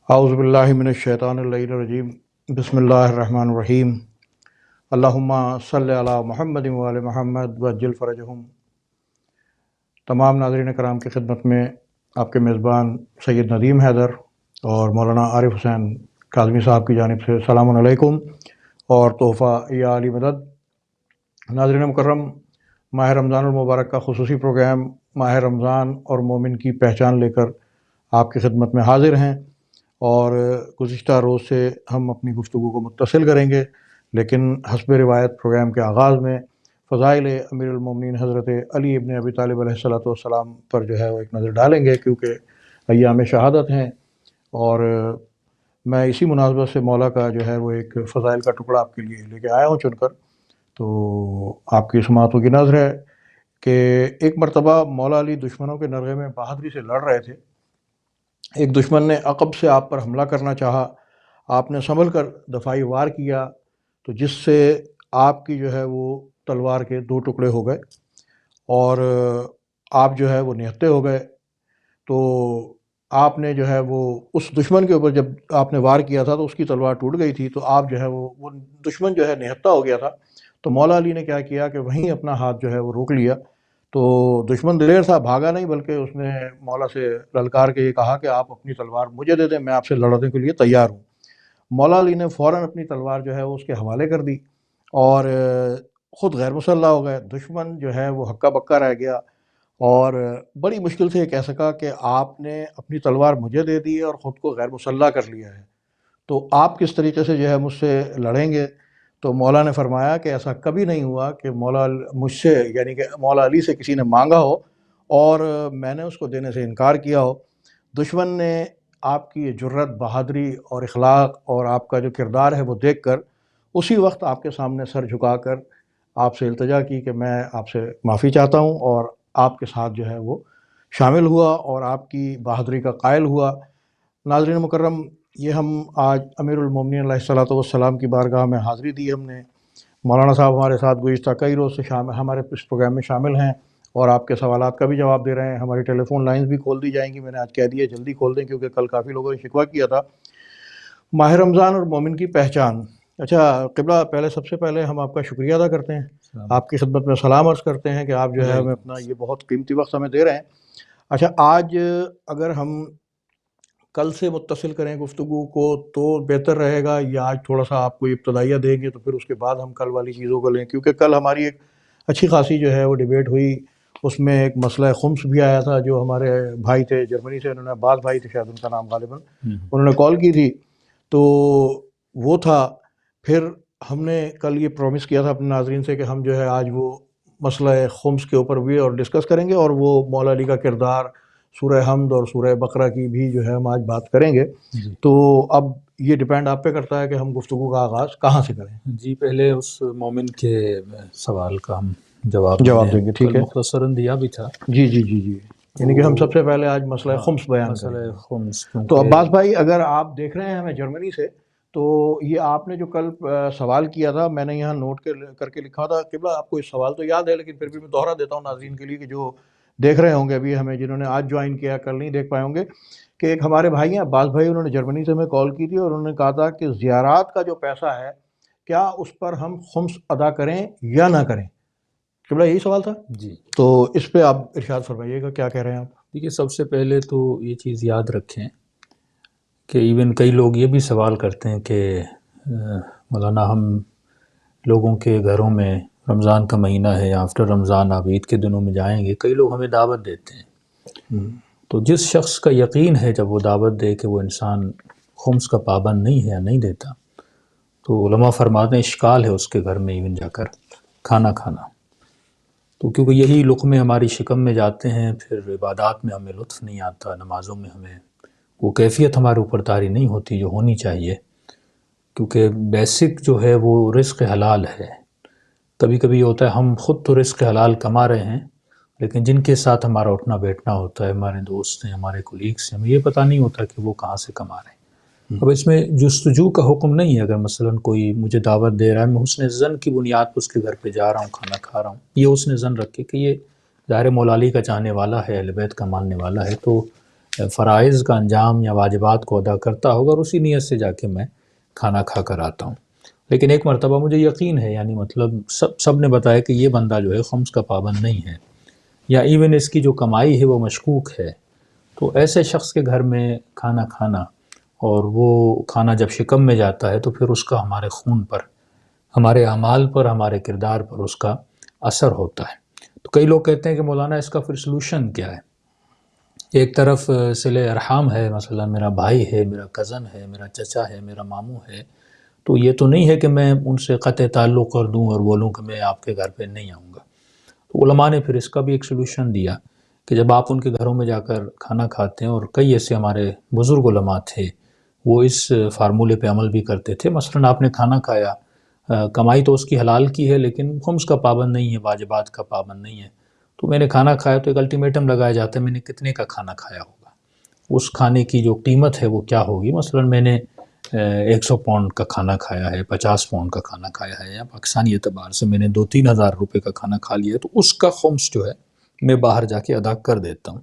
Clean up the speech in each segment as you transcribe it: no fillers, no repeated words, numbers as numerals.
اعوذ باللہ من الشیطان الرجیم بسم اللہ الرحمن الرحیم اللہم صلی علی محمد وعلی محمد وعجل فرجہم۔ تمام ناظرین کرام کی خدمت میں آپ کے میزبان سید ندیم حیدر اور مولانا عارف حسین کاظمی صاحب کی جانب سے سلام علیکم اور تحفہ یا علی مدد۔ ناظرین مکرم، ماہ رمضان المبارک کا خصوصی پروگرام ماہ رمضان اور مومن کی پہچان لے کر آپ کی خدمت میں حاضر ہیں، اور گزشتہ روز سے ہم اپنی گفتگو کو متصل کریں گے، لیکن حسب روایت پروگرام کے آغاز میں فضائل امیر المومنین حضرت علی ابن ابی طالب علیہ السلام پر جو ہے وہ ایک نظر ڈالیں گے، کیونکہ ایام شہادت ہیں، اور میں اسی مناسبت سے مولا کا جو ہے وہ ایک فضائل کا ٹکڑا آپ کے لیے لے کے آیا ہوں چن کر۔ تو آپ کی سماعتوں کی نظر ہے کہ ایک مرتبہ مولا علی دشمنوں کے نرغے میں بہادری سے لڑ رہے تھے۔ ایک دشمن نے عقب سے آپ پر حملہ کرنا چاہا، آپ نے سنبھل کر دفاعی وار کیا، تو جس سے آپ کی جو ہے وہ تلوار کے دو ٹکڑے ہو گئے اور آپ جو ہے وہ نہتے ہو گئے۔ تو آپ نے جو ہے وہ اس دشمن کے اوپر جب آپ نے وار کیا تھا تو اس کی تلوار ٹوٹ گئی تھی، تو آپ جو ہے وہ دشمن جو ہے نہتا ہو گیا تھا، تو مولا علی نے کیا کیا کہ وہیں اپنا ہاتھ جو ہے وہ روک لیا۔ تو دشمن دلیر تھا، بھاگا نہیں، بلکہ اس نے مولا سے للکار کے یہ کہا کہ آپ اپنی تلوار مجھے دے دیں، میں آپ سے لڑنے کے لیے تیار ہوں۔ مولا علی نے فوراً اپنی تلوار جو ہے وہ اس کے حوالے کر دی اور خود غیر مسلح ہو گئے۔ دشمن جو ہے وہ ہکا بکا رہ گیا اور بڑی مشکل سے یہ کہہ سکا کہ آپ نے اپنی تلوار مجھے دے دی ہے اور خود کو غیر مسلح کر لیا ہے، تو آپ کس طریقے سے جو ہے مجھ سے لڑیں گے؟ تو مولا نے فرمایا کہ ایسا کبھی نہیں ہوا کہ مولا مجھ سے، یعنی کہ مولا علی سے کسی نے مانگا ہو اور میں نے اس کو دینے سے انکار کیا ہو۔ دشمن نے آپ کی یہ جرت، بہادری اور اخلاق اور آپ کا جو کردار ہے وہ دیکھ کر اسی وقت آپ کے سامنے سر جھکا کر آپ سے التجا کی کہ میں آپ سے معافی چاہتا ہوں، اور آپ کے ساتھ جو ہے وہ شامل ہوا اور آپ کی بہادری کا قائل ہوا۔ ناظرین مکرم، یہ ہم آج امیر المومنین علیہ السلام کی بارگاہ میں حاضری دی ہم نے۔ مولانا صاحب ہمارے ساتھ گزشتہ کئی روز سے ہمارے اس پروگرام میں شامل ہیں اور آپ کے سوالات کا بھی جواب دے رہے ہیں۔ ہماری ٹیلی فون لائنز بھی کھول دی جائیں گی، میں نے آج کہہ دیا جلدی کھول دیں، کیونکہ کل کافی لوگوں نے شکوہ کیا تھا۔ ماہ رمضان اور مومن کی پہچان۔ اچھا قبلہ، پہلے سب سے پہلے ہم آپ کا شکریہ ادا کرتے ہیں، آپ کی خدمت میں سلام عرض کرتے ہیں کہ آپ جو ہے ہمیں اپنا یہ بہت قیمتی وقت ہمیں دے رہے ہیں۔ اچھا، آج اگر ہم کل سے متصل کریں گفتگو کو تو بہتر رہے گا، یا آج تھوڑا سا آپ کو ابتدائیہ دیں گے تو پھر اس کے بعد ہم کل والی چیزوں کو لیں؟ کیونکہ کل ہماری ایک اچھی خاصی جو ہے وہ ڈیبیٹ ہوئی، اس میں ایک مسئلہ خمس بھی آیا تھا۔ جو ہمارے بھائی تھے جرمنی سے، انہوں نے عباس بھائی تھے شاید ان کا نام غالباً، انہوں نے کال کی تھی، تو وہ تھا۔ پھر ہم نے کل یہ پرومس کیا تھا اپنے ناظرین سے کہ ہم جو ہے آج وہ مسئلہ خمس کے اوپر بھی اور ڈسکس کریں گے، اور وہ مولا علی کا کردار، سورہ حمد اور سورہ بقرہ کی بھی جو ہے ہم آج بات کریں گے۔ تو اب یہ ڈیپینڈ آپ پہ کرتا ہے کہ ہم گفتگو کا آغاز کہاں سے کریں۔ جی، پہلے اس مومن کے سوال کا ہم جواب دیں گے، ٹھیک ہے؟ مختصراً دیا بھی تھا۔ جی جی جی جی، یعنی کہ ہم سب سے پہلے آج مسئلہ خمس بیان کریں گے۔ مسئلہ خمس، تو عباس بھائی، اگر آپ دیکھ رہے ہیں ہمیں جرمنی سے، تو یہ آپ نے جو کل سوال کیا تھا، میں نے یہاں نوٹ کر کے لکھا تھا۔ قبلہ آپ کو اس سوال تو یاد ہے، لیکن پھر بھی میں دوہرا دیتا ہوں ناظرین کے لیے کہ جو دیکھ رہے ہوں گے ابھی ہمیں، جنہوں نے آج جوائن کیا، کل نہیں دیکھ پائے ہوں گے، کہ ایک ہمارے بھائی ہیں عباس بھائی، انہوں نے جرمنی سے ہمیں کال کی تھی اور انہوں نے کہا تھا کہ زیارات کا جو پیسہ ہے کیا اس پر ہم خمس ادا کریں یا نہ کریں؟ قبلہ یہی سوال تھا جی، تو اس پہ آپ ارشاد فرمائیے گا، کیا کہہ رہے ہیں آپ؟ دیکھیے، سب سے پہلے تو یہ چیز یاد رکھیں کہ ایون کئی لوگ یہ بھی سوال کرتے ہیں کہ مولانا، ہم لوگوں کے گھروں میں رمضان کا مہینہ ہے، آفٹر رمضان آپ عید کے دنوں میں جائیں گے، کئی لوگ ہمیں دعوت دیتے ہیں۔ تو جس شخص کا یقین ہے جب وہ دعوت دے کہ وہ انسان خمس کا پابند نہیں ہے یا نہیں دیتا، تو علماء فرماتے ہیں اشکال ہے اس کے گھر میں ایون جا کر کھانا کھانا۔ تو کیونکہ یہی لقمے ہماری شکم میں جاتے ہیں، پھر عبادات میں ہمیں لطف نہیں آتا، نمازوں میں ہمیں وہ کیفیت ہمارے اوپر طاری نہیں ہوتی جو ہونی چاہیے، کیونکہ بیسک جو ہے وہ رزق حلال ہے۔ کبھی کبھی ہوتا ہے ہم خود تو رزق حلال کما رہے ہیں، لیکن جن کے ساتھ ہمارا اٹھنا بیٹھنا ہوتا ہے، ہمارے دوست ہیں، ہمارے کولیگس ہیں، ہمیں یہ پتہ نہیں ہوتا کہ وہ کہاں سے کما رہے ہیں۔ اب اس میں جستجو کا حکم نہیں ہے۔ اگر مثلاً کوئی مجھے دعوت دے رہا ہے، میں حسن ظن کی بنیاد پر اس کے گھر پہ جا رہا ہوں، کھانا کھا رہا ہوں، یہ حسن ظن رکھ کے کہ یہ ظاہر مولا علی کا چاہنے والا ہے، اہل بیت کا ماننے والا ہے، تو فرائض کا انجام یا واجبات کو ادا کرتا ہوگا اور اسی نیت سے جا کے میں کھانا کھا کر آتا ہوں. لیکن ایک مرتبہ مجھے یقین ہے، یعنی مطلب سب نے بتایا کہ یہ بندہ جو ہے خمس کا پابند نہیں ہے، یا ایون اس کی جو کمائی ہے وہ مشکوک ہے، تو ایسے شخص کے گھر میں کھانا کھانا اور وہ کھانا جب شکم میں جاتا ہے تو پھر اس کا ہمارے خون پر، ہمارے اعمال پر، ہمارے کردار پر اس کا اثر ہوتا ہے. تو کئی لوگ کہتے ہیں کہ مولانا اس کا پھر سلوشن کیا ہے؟ ایک طرف صلہ ارحام ہے، مثلا میرا بھائی ہے، میرا کزن ہے، میرا چچا ہے، میرا ماموں ہے، تو یہ تو نہیں ہے کہ میں ان سے قطع تعلق کر دوں اور بولوں کہ میں آپ کے گھر پہ نہیں آؤں گا. تو علماء نے پھر اس کا بھی ایک سلوشن دیا کہ جب آپ ان کے گھروں میں جا کر کھانا کھاتے ہیں، اور کئی ایسے ہمارے بزرگ علماء تھے وہ اس فارمولے پہ عمل بھی کرتے تھے. مثلا آپ نے کھانا کھایا، کمائی تو اس کی حلال کی ہے لیکن خمس کا پابند نہیں ہے، واجبات کا پابند نہیں ہے، تو میں نے کھانا کھایا تو ایک الٹیمیٹم لگایا جاتا ہے میں نے کتنے کا کھانا کھایا ہوگا، اس کھانے کی جو قیمت ہے وہ کیا ہوگی. مثلا میں نے 100 پاؤنڈ کا کھانا کھایا ہے، 50 پاؤنڈ کا کھانا کھایا ہے، یا پاکستانی اعتبار سے میں نے 2-3 ہزار روپے کا کھانا کھا لیا ہے، تو اس کا خمس جو ہے میں باہر جا کے ادا کر دیتا ہوں،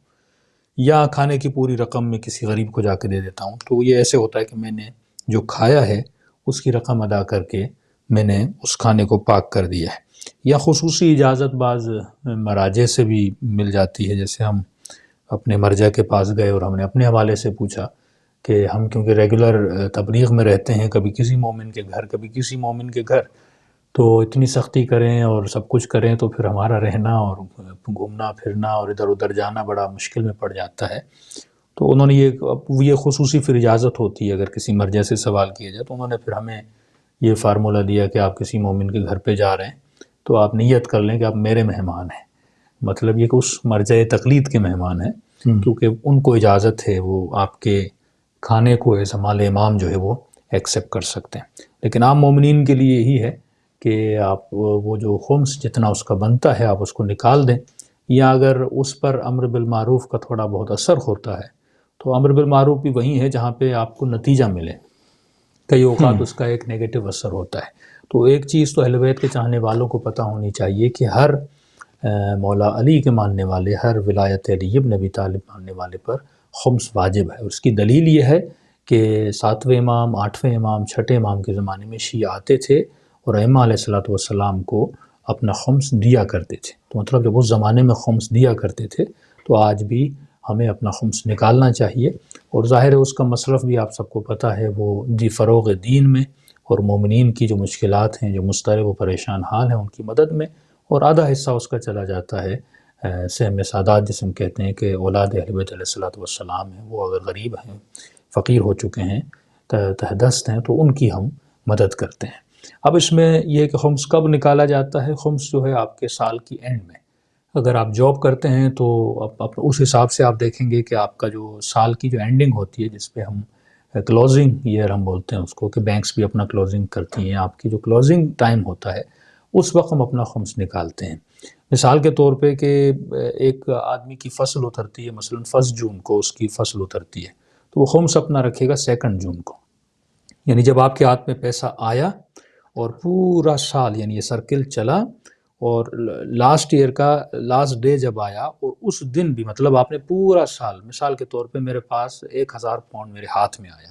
یا کھانے کی پوری رقم میں کسی غریب کو جا کے دے دیتا ہوں. تو یہ ایسے ہوتا ہے کہ میں نے جو کھایا ہے اس کی رقم ادا کر کے میں نے اس کھانے کو پاک کر دیا ہے. یا خصوصی اجازت بعض مراجع سے بھی مل جاتی ہے، جیسے ہم اپنے مرجع کے پاس گئے اور ہم نے اپنے حوالے سے پوچھا کہ ہم کیونکہ ریگولر تبلیغ میں رہتے ہیں، کبھی کسی مومن کے گھر، کبھی کسی مومن کے گھر، تو اتنی سختی کریں اور سب کچھ کریں تو پھر ہمارا رہنا اور گھومنا پھرنا اور ادھر ادھر جانا بڑا مشکل میں پڑ جاتا ہے. تو انہوں نے یہ خصوصی پھر اجازت ہوتی ہے، اگر کسی مرجع سے سوال کیا جائے تو انہوں نے پھر ہمیں یہ فارمولہ دیا کہ آپ کسی مومن کے گھر پہ جا رہے ہیں تو آپ نیت کر لیں کہ آپ میرے مہمان ہیں. مطلب یہ کہ اس مرجع تقلید کے مہمان ہیں، کیونکہ ان کو اجازت ہے، وہ آپ کے کھانے کو ایز مال امام جو ہے وہ ایکسیپٹ کر سکتے ہیں. لیکن عام مومنین کے لیے یہی ہے کہ آپ وہ جو خمس جتنا اس کا بنتا ہے آپ اس کو نکال دیں، یا اگر اس پر امر بالمعروف کا تھوڑا بہت اثر ہوتا ہے تو امر بالمعروف بھی وہیں ہے جہاں پہ آپ کو نتیجہ ملے. کئی اوقات اس کا ایک نیگیٹو اثر ہوتا ہے. تو ایک چیز تو اہل بیت کے چاہنے والوں کو پتہ ہونی چاہیے کہ ہر مولا علی کے ماننے والے، ہر ولایت علی ابن ابی طالب ماننے والے پر خمس واجب ہے. اس کی دلیل یہ ہے کہ 7ویں امام، 8ویں امام، 6ٹھے امام کے زمانے میں شیعہ آتے تھے اور ائمہ علیہ الصلوۃ والسلام کو اپنا خمس دیا کرتے تھے. تو مطلب جب اس زمانے میں خمس دیا کرتے تھے تو آج بھی ہمیں اپنا خمس نکالنا چاہیے. اور ظاہر ہے اس کا مصرف بھی آپ سب کو پتہ ہے، وہ فروغ دین میں اور مومنین کی جو مشکلات ہیں، جو مضطرب و پریشان حال ہیں، ان کی مدد میں، اور آدھا حصہ اس کا چلا جاتا ہے سہم سادات جسے ہم کہتے ہیں کہ اولاد اہل بیت علیہ الصلوۃ والسلام ہیں، وہ اگر غریب ہیں، فقیر ہو چکے ہیں، تہدست ہیں، تو ان کی ہم مدد کرتے ہیں. اب اس میں یہ کہ خمس کب نکالا جاتا ہے؟ خمس جو ہے آپ کے سال کی اینڈ میں، اگر آپ جاب کرتے ہیں تو اس حساب سے آپ دیکھیں گے کہ آپ کا جو سال کی جو اینڈنگ ہوتی ہے، جس پہ ہم کلوزنگ ایئر ہم بولتے ہیں اس کو، کہ بینکس بھی اپنا کلوزنگ کرتی ہیں، آپ کی جو کلوزنگ ٹائم ہوتا ہے اس وقت ہم اپنا خمس نکالتے ہیں. مثال کے طور پہ کہ ایک آدمی کی فصل اترتی ہے، مثلا 1 جون کو اس کی فصل اترتی ہے، تو وہ خمس اپنا رکھے گا 2 جون کو. یعنی جب آپ کے ہاتھ میں پیسہ آیا اور پورا سال یعنی یہ سرکل چلا، اور لاسٹ ایئر کا لاسٹ ڈے جب آیا اور اس دن بھی، مطلب آپ نے پورا سال، مثال کے طور پہ میرے پاس 1000 پاؤنڈ میرے ہاتھ میں آیا،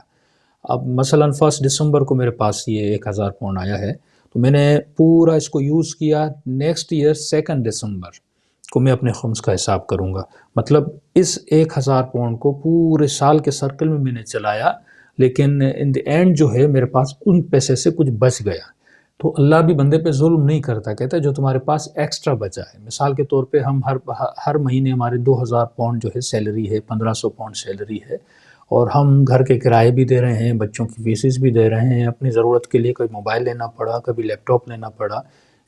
اب مثلا 1 دسمبر کو میرے پاس یہ 1000 پاؤنڈ آیا ہے، تو میں نے پورا اس کو یوز کیا، نیکسٹ ایئر 2 دسمبر کو میں اپنے خمس کا حساب کروں گا. مطلب اس 1000 پاؤنڈ کو پورے سال کے سرکل میں نے چلایا، لیکن ان دی اینڈ جو ہے میرے پاس ان پیسے سے کچھ بچ گیا. تو اللہ بھی بندے پہ ظلم نہیں کرتا، کہتا ہے جو تمہارے پاس ایکسٹرا بچا ہے. مثال کے طور پہ ہم ہر مہینے ہمارے 2000 پاؤنڈ جو ہے سیلری ہے، 1500 پاؤنڈ سیلری ہے، اور ہم گھر کے کرائے بھی دے رہے ہیں، بچوں کی فیسز بھی دے رہے ہیں، اپنی ضرورت کے لیے کوئی موبائل لینا پڑا، کبھی لیپ ٹاپ لینا پڑا،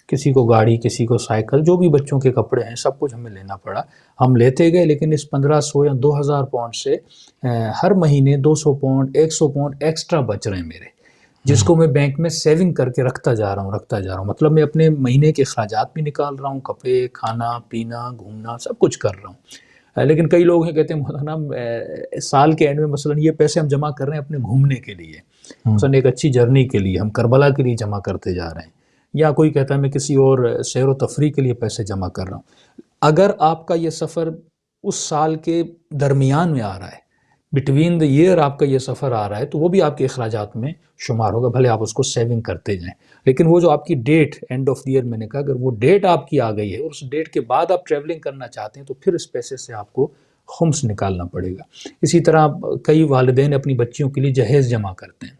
کسی کو گاڑی، کسی کو سائیکل، جو بھی بچوں کے کپڑے ہیں سب کچھ ہمیں لینا پڑا. ہم لیتے گئے، لیکن اس 1500 یا 2000 پاؤنڈ سے ہر مہینے 200 پاؤنڈ 100 پاؤنڈ ایکسٹرا بچ رہے ہیں میرے، جس کو میں بینک میں سیونگ کر کے رکھتا جا رہا ہوں. مطلب میں اپنے مہینے کے اخراجات بھی نکال رہا ہوں، کپڑے، کھانا پینا، گھومنا، سب کچھ کر رہا ہوں. لیکن کئی لوگ ہیں کہتے ہیں مولانا سال کے اینڈ میں مثلا یہ پیسے ہم جمع کر رہے ہیں اپنے گھومنے کے لیے، مثلا ایک اچھی جرنی کے لیے، ہم کربلا کے لیے جمع کرتے جا رہے ہیں، یا کوئی کہتا ہے میں کسی اور سیر و تفریح کے لیے پیسے جمع کر رہا ہوں. اگر آپ کا یہ سفر اس سال کے درمیان میں آ رہا ہے، بٹوین دا ایئر آپ کا یہ سفر آ رہا ہے، تو وہ بھی آپ کے اخراجات میں شمار ہوگا، بھلے آپ اس کو سیونگ کرتے جائیں. لیکن وہ جو آپ کی date end of the year, میں نے کہا اگر وہ ڈیٹ آپ کی آ گئی ہے اور اس ڈیٹ کے بعد آپ ٹریولنگ کرنا چاہتے ہیں تو پھر اس پیسے سے آپ کو خمس نکالنا پڑے گا. اسی طرح کئی والدین اپنی بچیوں کے لیے جہیز جمع کرتے ہیں،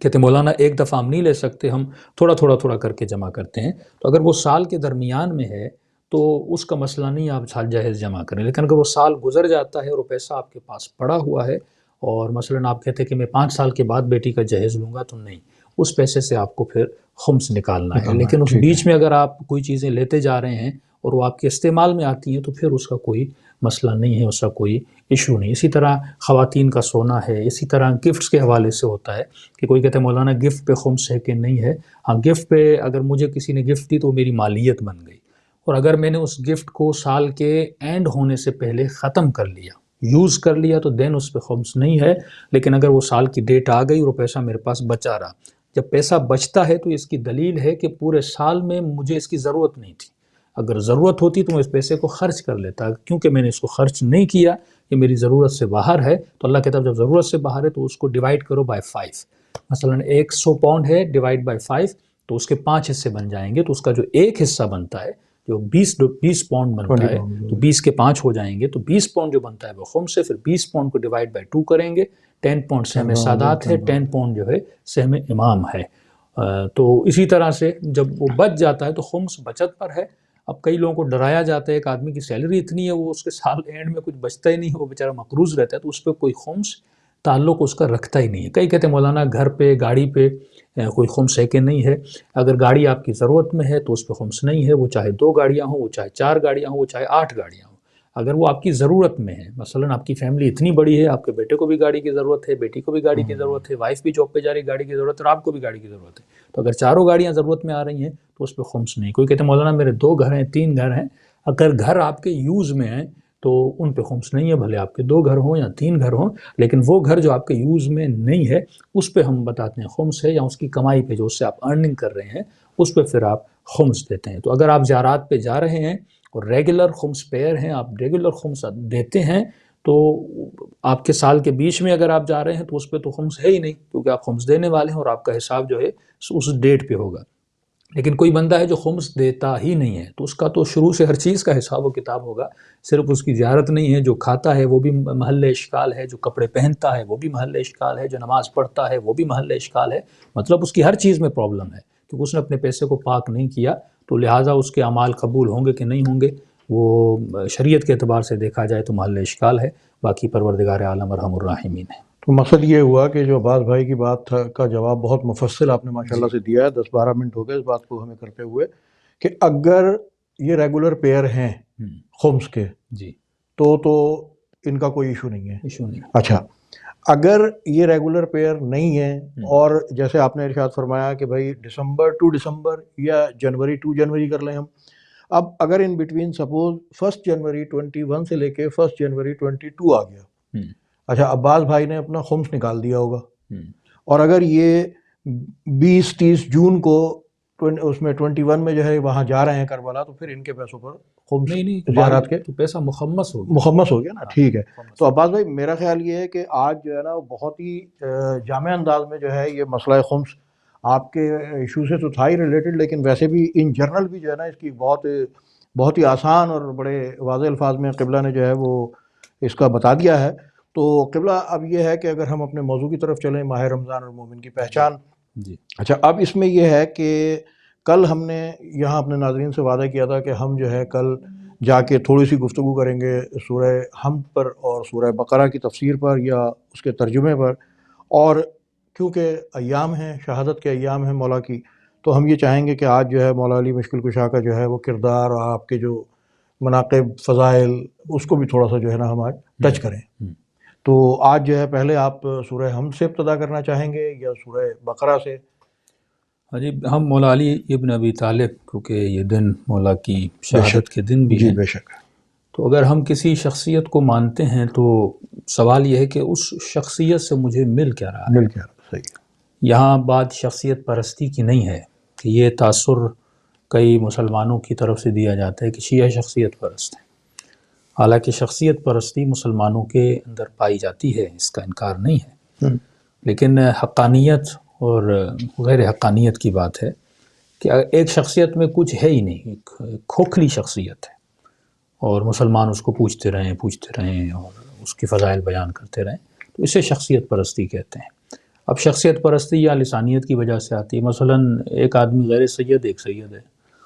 کہتے ہیں مولانا ایک دفعہ ہم نہیں لے سکتے، ہم تھوڑا تھوڑا تھوڑا کر کے جمع کرتے ہیں. تو اگر وہ سال کے درمیان میں ہے تو اس کا مسئلہ نہیں، آپ سال جہیز جمع کریں. لیکن اگر وہ سال گزر جاتا ہے اور وہ پیسہ آپ کے پاس پڑا ہوا ہے اور مثلاً آپ کہتے ہیں کہ میں 5 سال کے بعد بیٹی کا جہیز لوں گا، تو نہیں، اس پیسے سے آپ کو پھر خمس نکالنا ہے. لیکن اس بیچ میں اگر آپ کوئی چیزیں لیتے جا رہے ہیں اور وہ آپ کے استعمال میں آتی ہیں تو پھر اس کا کوئی مسئلہ نہیں ہے، اس کا کوئی ایشو نہیں. اسی طرح خواتین کا سونا ہے، اسی طرح گفٹس کے حوالے سے ہوتا ہے کہ کوئی کہتے ہیں مولانا گفٹ پہ خمس ہے کہ نہیں ہے. ہاں، گفٹ پہ اگر مجھے کسی نے گفٹ دی تو وہ میری مالیت بن گئی، اور اگر میں نے اس گفٹ کو سال کے اینڈ ہونے سے پہلے ختم کر لیا، یوز کر لیا، تو دین اس پہ خمس نہیں ہے. لیکن اگر وہ سال کی ڈیٹ آ گئی اور وہ پیسہ میرے پاس بچا رہا، جب پیسہ بچتا ہے تو اس کی دلیل ہے کہ پورے سال میں مجھے اس کی ضرورت نہیں تھی، اگر ضرورت ہوتی تو میں اس پیسے کو خرچ کر لیتا، کیونکہ میں نے اس کو خرچ نہیں کیا، یہ میری ضرورت سے باہر ہے. تو اللہ کہتا ہے جب ضرورت سے باہر ہے تو اس کو ڈیوائڈ کرو بائی 5. مثلا 100 پاؤنڈ ہے، ڈیوائڈ بائی 5، تو اس کے 5 حصے بن جائیں گے. تو اس کا جو ایک حصہ بنتا ہے، جو 20 پاؤنڈ بنتا ہے، تو 20 کے 5 ہو جائیں گے، تو 20 پاؤنڈ جو بنتا ہے وہ خمس سے. پھر 20 پاؤنڈ کو ڈیوائڈ بائی 2 کریں گے. 10 پاؤنڈ سہم سادات ہے، 10 پاؤنڈ جو ہے سہم امام ہے. تو اسی طرح سے جب وہ بچ جاتا ہے تو خمس بچت پر ہے. اب کئی لوگوں کو ڈرایا جاتا ہے، ایک آدمی کی سیلری اتنی ہے وہ اس کے سال اینڈ میں کچھ بچتا ہی نہیں ہے، وہ بیچارہ مقروض رہتا ہے، تو اس پہ کوئی خمس تعلق اس کا رکھتا ہی نہیں ہے. کئی کہتے ہیں مولانا گھر پہ، گاڑی پہ کوئی خمس ہے کہ نہیں ہے. اگر گاڑی آپ کی ضرورت میں ہے تو اس پہ خمس نہیں ہے، وہ چاہے 2 گاڑیاں ہوں، وہ چاہے 4 گاڑیاں ہوں، وہ چاہے 8 گاڑیاں ہوں. اگر وہ آپ کی ضرورت میں ہے، مثلا آپ کی فیملی اتنی بڑی ہے، آپ کے بیٹے کو بھی گاڑی کی ضرورت ہے، بیٹی کو بھی گاڑی کی ضرورت ہے، وائف بھی جاب پہ جا رہی، گاڑی کی ضرورت ہے، اور آپ کو بھی گاڑی کی ضرورت ہے، تو اگر چاروں گاڑیاں ضرورت میں آ رہی ہیں تو اس پہ خمس نہیں. کوئی کہتے ہیں مولانا میرے 2 گھر ہیں، 3 گھر ہیں، اگر گھر آپ کے یوز میں ہیں تو ان پہ خمس نہیں ہے، بھلے آپ کے 2 گھر ہوں یا 3 گھر ہوں. لیکن وہ گھر جو آپ کے یوز میں نہیں ہے اس پہ ہم بتاتے ہیں خمس ہے، یا اس کی کمائی پہ جو اس سے آپ ارننگ کر رہے ہیں اس پہ پھر آپ خمس دیتے ہیں. تو اگر آپ زیارات پہ جا رہے ہیں اور ریگولر خمس پیئر ہیں، آپ ریگولر خمس دیتے ہیں، تو آپ کے سال کے بیچ میں اگر آپ جا رہے ہیں تو اس پہ تو خمس ہے ہی نہیں، کیونکہ آپ خمس دینے والے ہیں اور آپ کا حساب جو ہے اس ڈیٹ پہ ہوگا. لیکن کوئی بندہ ہے جو خمس دیتا ہی نہیں ہے تو اس کا تو شروع سے ہر چیز کا حساب و کتاب ہوگا، صرف اس کی زیارت نہیں ہے. جو کھاتا ہے وہ بھی محل اشکال ہے، جو کپڑے پہنتا ہے وہ بھی محل اشکال ہے، جو نماز پڑھتا ہے وہ بھی محل اشکال ہے. مطلب اس کی ہر چیز میں پرابلم ہے، کیونکہ اس نے اپنے پیسے کو پاک نہیں کیا. تو لہٰذا اس کے اعمال قبول ہوں گے کہ نہیں ہوں گے، وہ شریعت کے اعتبار سے دیکھا جائے تو محل اشکال ہے. باقی پروردگار عالم ارحم الراحمین ہے. تو مقصد یہ ہوا کہ جو عباس بھائی کی بات کا جواب بہت مفصل آپ نے ماشاءاللہ سے دیا ہے. 10-12 منٹ ہو گئے اس بات کو ہمیں کرتے ہوئے کہ اگر یہ ریگولر پیئر ہیں خمس کے جی تو ان کا کوئی ایشو نہیں ہے. ایشو نہیں. اچھا، اگر یہ ریگولر پیئر نہیں ہے اور جیسے آپ نے ارشاد فرمایا کہ بھائی دسمبر ٹو دسمبر یا جنوری ٹو جنوری کر لیں ہم، اب اگر ان بٹوین سپوز 1 جنوری 21 سے لے کے 1 جنوری 22 آ گیا، اچھا عباس بھائی نے اپنا خمس نکال دیا ہوگا، اور اگر یہ 20-30 جون کو اس میں 21 میں جو ہے وہاں جا رہے ہیں کربلا، تو پھر ان کے پیسوں پر خمس زیارات کے تو پیسہ مخمس ہو گیا نا. ٹھیک ہے. تو عباس بھائی میرا خیال یہ ہے کہ آج جو ہے نا بہت ہی جامع انداز میں جو ہے یہ مسئلہ خمس آپ کے ایشو سے تو تھا ہی ریلیٹڈ، لیکن ویسے بھی ان جنرل بھی جو ہے نا اس کی بہت ہی آسان اور بڑے واضح الفاظ میں قبلہ نے جو ہے وہ اس کا بتا دیا ہے. تو قبلہ اب یہ ہے کہ اگر ہم اپنے موضوع کی طرف چلیں، ماہ رمضان اور مومن کی پہچان. جی. اچھا، اب اس میں یہ ہے کہ کل ہم نے یہاں اپنے ناظرین سے وعدہ کیا تھا کہ ہم جو ہے کل جا کے تھوڑی سی گفتگو کریں گے سورہ حمد پر اور سورہ بقرہ کی تفسیر پر یا اس کے ترجمے پر. اور کیونکہ ایام ہیں، شہادت کے ایام ہیں مولا کی، تو ہم یہ چاہیں گے کہ آج جو ہے مولا علی مشکل کشا کا جو ہے وہ کردار اور آپ کے جو مناقب فضائل اس کو بھی تھوڑا سا جو ہے نا ہم آج ٹچ کریں. تو آج جو ہے پہلے آپ سورہ حمد سے ابتدا کرنا چاہیں گے یا سورہ بقرہ سے؟ جی، ہم مولا علی ابن ابی طالب، کیونکہ یہ دن مولا کی شہادت کے دن بھی جی ہیں، بے شک. تو اگر ہم کسی شخصیت کو مانتے ہیں تو سوال یہ ہے کہ اس شخصیت سے مجھے مل کیا رہا ہے. صحیح ہے. یہاں بات شخصیت پرستی کی نہیں ہے کہ یہ تاثر کئی مسلمانوں کی طرف سے دیا جاتا ہے کہ شیعہ شخصیت پرست ہیں. حالانکہ شخصیت پرستی مسلمانوں کے اندر پائی جاتی ہے، اس کا انکار نہیں ہے، لیکن حقانیت اور غیر حقانیت کی بات ہے کہ ایک شخصیت میں کچھ ہے ہی نہیں، ایک کھوکھلی شخصیت ہے، اور مسلمان اس کو پوچھتے رہیں اور اس کی فضائل بیان کرتے رہیں، تو اسے شخصیت پرستی کہتے ہیں۔ اب شخصیت پرستی یا لسانیت کی وجہ سے آتی ہے، مثلا ایک آدمی غیر سید، ایک سید ہے،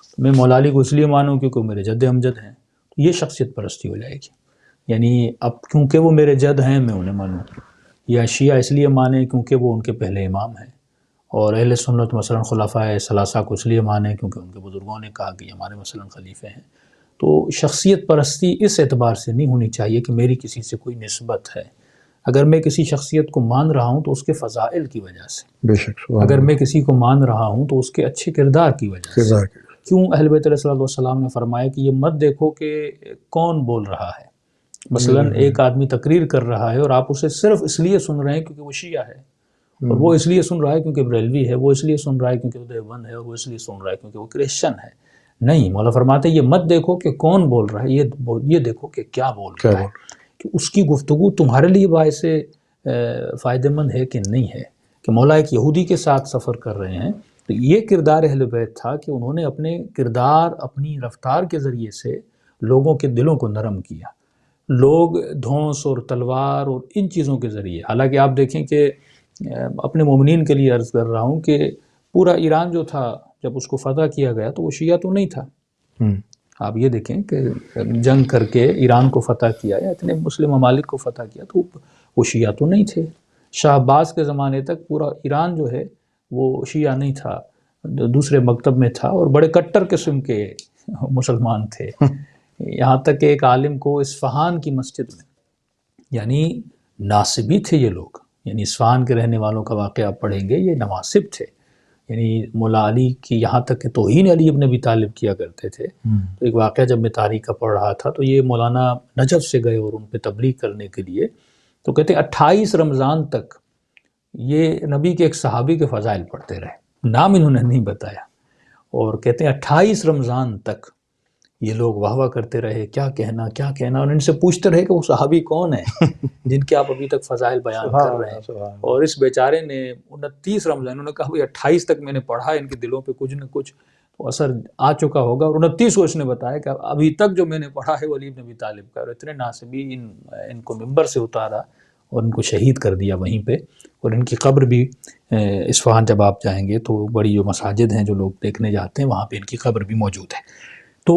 تو میں مولا علی کو اس لیے مانوں کیونکہ وہ میرے جد امجد ہیں، تو یہ شخصیت پرستی ہو جائے گی، یعنی اب کیونکہ وہ میرے جد ہیں میں انہیں مانوں، یا شیعہ اس لیے مانیں کیونکہ وہ ان کے پہلے امام ہیں، اور اہل سنت مثلا خلفائے ثلاثہ کو اس لیے مانیں کیونکہ ان کے بزرگوں نے کہا کہ یہ ہمارے مثلا خلیفے ہیں۔ تو شخصیت پرستی اس اعتبار سے نہیں ہونی چاہیے کہ میری کسی سے کوئی نسبت ہے، اگر میں کسی شخصیت کو مان رہا ہوں تو اس کے فضائل کی وجہ سے، بے شک، اگر میں کسی کو مان رہا ہوں تو اس کے اچھے کردار کی وجہ سے۔ کیوں اہل بیت علیہ السلام نے فرمایا کہ یہ مت دیکھو کہ کون بول رہا ہے، مثلا ایک آدمی تقریر کر رہا ہے اور آپ اسے صرف اس لیے سن رہے ہیں کیونکہ وہ شیعہ ہے، اور وہ اس لیے سن رہا ہے کیونکہ بریلوی ہے، وہ اس لیے سن رہا ہے کیونکہ وہ دیوبند ہے، اور وہ اس لیے سن رہا ہے کیونکہ وہ کرسچن ہے۔ نہیں، مولا فرماتے ہیں یہ مت دیکھو کہ کون بول رہا ہے، یہ دیکھو کہ کیا بول رہا ہے، کہ اس کی گفتگو تمہارے لیے باعث فائدہ مند ہے کہ نہیں ہے۔ کہ مولا ایک یہودی کے ساتھ سفر کر رہے ہیں، تو یہ کردار اہل بیت تھا کہ انہوں نے اپنے کردار، اپنی رفتار کے ذریعے سے لوگوں کے دلوں کو نرم کیا۔ لوگ دھونس اور تلوار اور ان چیزوں کے ذریعے، حالانکہ آپ دیکھیں کہ اپنے مومنین کے لیے عرض کر رہا ہوں کہ پورا ایران جو تھا جب اس کو فتح کیا گیا تو وہ شیعہ تو نہیں تھا۔ آپ یہ دیکھیں کہ جنگ کر کے ایران کو فتح کیا یا اتنے مسلم ممالک کو فتح کیا تو وہ شیعہ تو نہیں تھے۔ شاہ عباس کے زمانے تک پورا ایران جو ہے وہ شیعہ نہیں تھا، دوسرے مکتب میں تھا، اور بڑے کٹر قسم کے مسلمان تھے، یہاں تک کہ ایک عالم کو اصفہان کی مسجد میں، یعنی ناصبی تھے یہ لوگ، یعنی اصفہان کے رہنے والوں کا واقعہ آپ پڑھیں گے، یہ نواصب تھے، یعنی مولا علی کی یہاں تک کہ توہین علی ابن ابی طالب کیا کرتے تھے۔ تو ایک واقعہ جب میں تاریخ کا پڑھ رہا تھا تو یہ مولانا نجف سے گئے اور ان پہ تبلیغ کرنے کے لیے، تو کہتے ہیں 28 رمضان تک یہ نبی کے ایک صحابی کے فضائل پڑھتے رہے، نام انہوں نے نہیں بتایا، اور کہتے ہیں 28 رمضان تک یہ لوگ واہ واہ کرتے رہے، کیا کہنا، اور ان سے پوچھتے رہے کہ وہ صحابی کون ہیں جن کے آپ ابھی تک فضائل بیان کر رہے ہیں۔ اور اس بیچارے نے 29 رمضان، انہوں نے کہا بھئی 28 تک میں نے پڑھا، ان کے دلوں پہ کچھ نہ کچھ تو اثر آ چکا ہوگا، اور 29 کو اس نے بتایا کہ ابھی تک جو میں نے پڑھا ہے وہ علی بن ابی طالب کا، اور اتنے ناصبی ان کو ممبر سے اتارا اور ان کو شہید کر دیا وہیں پہ، اور ان کی قبر بھی اصفہان جب آپ جائیں گے تو بڑی جو مساجد ہیں جو لوگ دیکھنے جاتے ہیں وہاں پہ ان کی قبر بھی موجود ہے۔ تو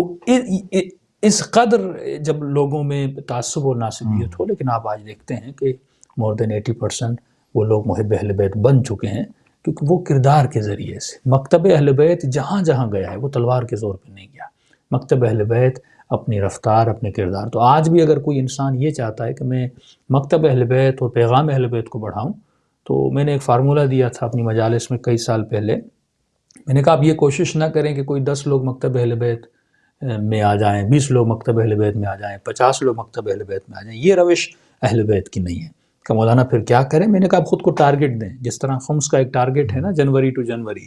اس قدر جب لوگوں میں تعصب اور ناصبیت ہو، لیکن آپ آج دیکھتے ہیں کہ مور دین 80% وہ لوگ محب اہل بیت بن چکے ہیں، کیونکہ وہ کردار کے ذریعے سے مکتب اہل بیت جہاں جہاں گیا ہے وہ تلوار کے زور پہ نہیں گیا، مکتب اہل بیت اپنی رفتار، اپنے کردار۔ تو آج بھی اگر کوئی انسان یہ چاہتا ہے کہ میں مکتب اہل بیت اور پیغام اہل بیت کو بڑھاؤں، تو میں نے ایک فارمولہ دیا تھا اپنی مجالس میں کئی سال پہلے، میں نے کہا آپ یہ کوشش نہ کریں کہ کوئی 10 لوگ مکتب اہل بیت میں آ جائیں، 20 لوگ مکتب اہل بیت میں آ جائیں، 50 لوگ مکتب اہل بیت میں آ جائیں، یہ روش اہل بیت کی نہیں ہے۔ کہ مولانا پھر کیا کریں؟ میں نے کہا آپ خود کو ٹارگٹ دیں، جس طرح خمس کا ایک ٹارگٹ ہے نا، جنوری ٹو جنوری،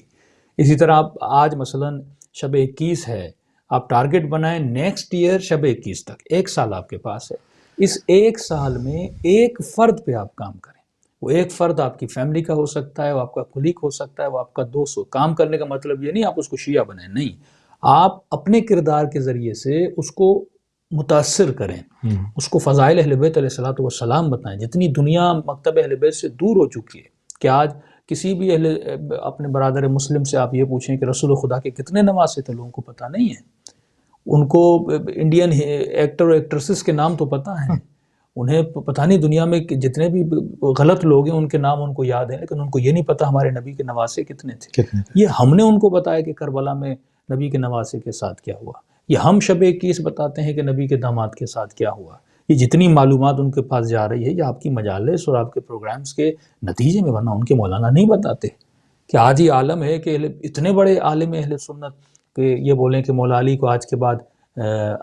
اسی طرح آپ آج مثلا شب 21 ہے، آپ ٹارگٹ بنائیں نیکسٹ ایئر شب 21 تک، 1 سال آپ کے پاس ہے، اس 1 سال میں ایک فرد پہ آپ کام کریں، وہ ایک فرد آپ کی فیملی کا ہو سکتا ہے، وہ آپ کا کلیگ ہو سکتا ہے، وہ آپ کا دوست ہو۔ کام کرنے کا مطلب یہ نہیں آپ اس کو شیعہ بنائیں، نہیں، آپ اپنے کردار کے ذریعے سے اس کو متاثر کریں، اس کو فضائل اہل بیت علیہ الصلوۃ والسلام بتائیں۔ جتنی دنیا مکتب اہل بیت سے دور ہو چکی ہے کہ آج کسی بھی اپنے برادر مسلم سے آپ یہ پوچھیں کہ رسول خدا کے کتنے نواسے تھے، لوگوں کو پتہ نہیں ہے، ان کو انڈین ایکٹر اور ایکٹریسز کے نام تو پتہ ہیں، انہیں پتہ نہیں دنیا میں جتنے بھی غلط لوگ ہیں ان کے نام ان کو یاد ہیں، لیکن ان کو یہ نہیں پتہ ہمارے نبی کے نواسے کتنے تھے۔ یہ ہم نے ان کو بتایا کہ کربلا میں نبی کے نواسے کے ساتھ کیا ہوا، یہ ہم شب 21 بتاتے ہیں کہ نبی کے داماد کے ساتھ کیا ہوا۔ یہ جتنی معلومات ان کے پاس جا رہی ہے یہ آپ کی مجالس اور آپ کے پروگرامز کے نتیجے میں، ورنہ ان کے مولانا نہیں بتاتے۔ کہ آج ہی عالم ہے کہ اتنے بڑے عالم اہل سنت کہ یہ بولیں کہ مولا علی کو آج کے بعد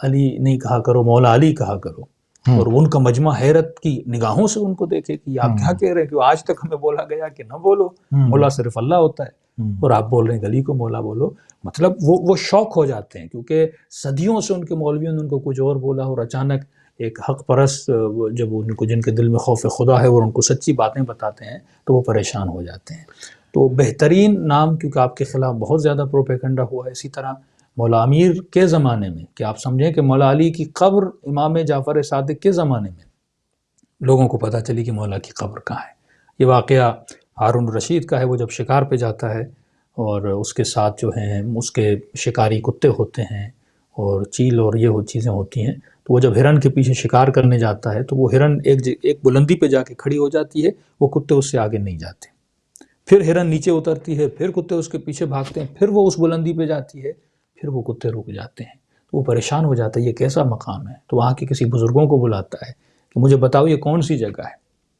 علی نہیں کہا کرو، مولا علی کہا کرو، اور ان کا مجمع حیرت کی نگاہوں سے ان کو دیکھے کہ آپ کیا کہہ رہے ہیں، کہ آج تک ہمیں بولا گیا کہ نہ بولو، مولا صرف اللہ ہوتا ہے، اور آپ بول رہے ہیں علی کو مولا بولو۔ مطلب وہ شوق ہو جاتے ہیں، کیونکہ صدیوں سے ان کے مولویوں نے ان کو کچھ اور بولا، اور اچانک ایک حق پرست جب ان کو جن کے دل میں خوف خدا ہے اور ان کو سچی باتیں بتاتے ہیں تو وہ پریشان ہو جاتے ہیں. تو بہترین نام کیونکہ آپ کے خلاف بہت زیادہ پروپیگنڈا ہوا ہے. اسی طرح مولا امیر کے زمانے میں کہ آپ سمجھیں کہ مولا علی کی قبر امام جعفر صادق کے زمانے میں لوگوں کو پتہ چلی کہ مولا کی قبر کہاں ہے. یہ واقعہ ہارون رشید کا ہے. وہ جب شکار پہ جاتا ہے اور اس کے ساتھ جو ہیں اس کے شکاری کتے ہوتے ہیں اور چیل اور یہ چیزیں ہوتی ہیں، تو وہ جب ہرن کے پیچھے شکار کرنے جاتا ہے تو وہ ہرن ایک بلندی پہ جا کے کھڑی ہو جاتی ہے، وہ کتے اس سے آگے نہیں جاتے. پھر ہرن نیچے اترتی ہے، پھر کتے اس کے پیچھے بھاگتے ہیں، پھر وہ اس بلندی پہ جاتی ہے، پھر وہ کتے رک جاتے ہیں. تو وہ پریشان ہو جاتا ہے یہ کیسا مقام ہے. تو وہاں کے کسی بزرگوں کو بلاتا ہے کہ مجھے بتاؤ یہ کون سی جگہ ہے.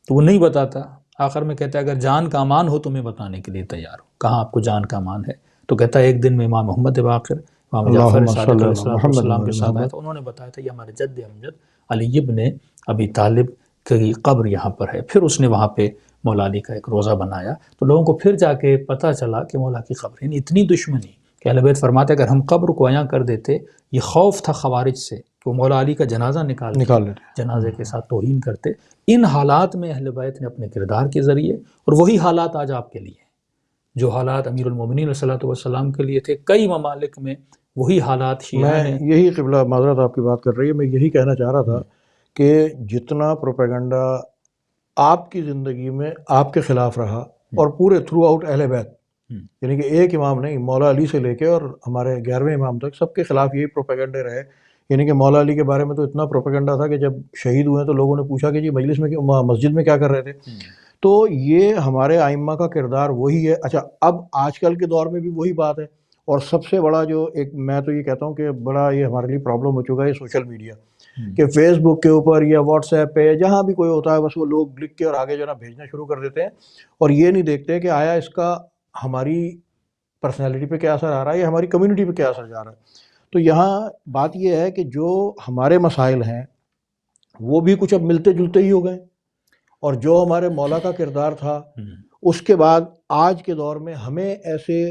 تو وہ نہیں بتاتا. آخر میں کہتا ہے اگر جان کا امان ہو تو میں بتانے کے لیے تیار ہوں. کہاں آپ کو جان کا امان ہے؟ تو کہتا ہے ایک دن میں امام محمد باقر امام جعفر اللہم صادق صلی علیہ علی محمد السلام کے وعلی ساتھ آیا محمد. تو انہوں نے بتایا تھا یہ ہمارے جد امجد علی ابن ابی طالب کی قبر یہاں پر ہے. پھر اس نے وہاں پہ مولا علی کا ایک روزہ بنایا تو لوگوں کو پھر جا کے پتہ چلا کہ مولا کی قبر. یعنی اتنی دشمنی کہ اہل بیت فرماتے اگر ہم قبر کو عیاں کر دیتے، یہ خوف تھا خوارج سے کہ وہ مولا علی کا جنازہ نکال کے لیتے. جنازے کے ساتھ توہین کرتے. ان حالات میں اہل بیت نے اپنے کردار کے ذریعے، اور وہی حالات آج آپ کے لیے ہیں جو حالات امیر المومنین علیہ الصلوۃ والسلام کے لیے تھے. کئی ممالک میں وہی حالات شیعہ میں نے. یہی قبلہ معذرت آپ کی بات کر رہی ہے، میں یہی کہنا چاہ رہا تھا کہ جتنا پروپیگنڈا آپ کی زندگی میں آپ کے خلاف رہا اور پورے تھرو آؤٹ اہل بیت، یعنی کہ ایک امام نہیں، مولا علی سے لے کے اور ہمارے 11ویں امام تک سب کے خلاف یہی پروپیگنڈے رہے. یعنی کہ مولا علی کے بارے میں تو اتنا پروپیگنڈا تھا کہ جب شہید ہوئے تو لوگوں نے پوچھا کہ جی مجلس میں مسجد میں کیا کر رہے تھے. تو یہ ہمارے ائمہ کا کردار وہی ہے. اچھا اب آج کل کے دور میں بھی وہی بات ہے. اور سب سے بڑا جو ایک میں تو یہ کہتا ہوں کہ بڑا یہ ہمارے لیے پرابلم ہو چکا ہے سوشل میڈیا، کہ فیس بک کے اوپر یا واٹس ایپ پہ جہاں بھی کوئی ہوتا ہے بس وہ لوگ لکھ کے اور آگے جو ہے نا بھیجنا شروع کر دیتے ہیں، اور یہ نہیں دیکھتے کہ آیا اس کا ہماری پرسنالٹی پہ کیا اثر آ رہا ہے یا ہماری کمیونٹی پہ کیا اثر جا رہا ہے. تو یہاں بات یہ ہے کہ جو ہمارے مسائل ہیں وہ بھی کچھ اب ملتے جلتے ہی ہو گئے، اور جو ہمارے مولا کا کردار تھا اس کے بعد آج کے دور میں ہمیں ایسے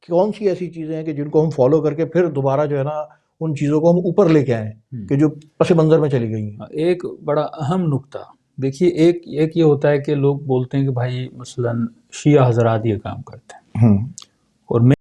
کون سی ایسی چیزیں ہیں کہ جن کو ہم فالو کر کے پھر دوبارہ جو ہے نا ان چیزوں کو ہم اوپر لے کے آئیں کہ جو پس منظر میں چلی گئی ہیں. ایک بڑا اہم نقطہ دیکھیے، ایک یہ ہوتا ہے کہ لوگ بولتے ہیں کہ بھائی مثلا شیعہ حضرات یہ کام کرتے ہیں، اور میں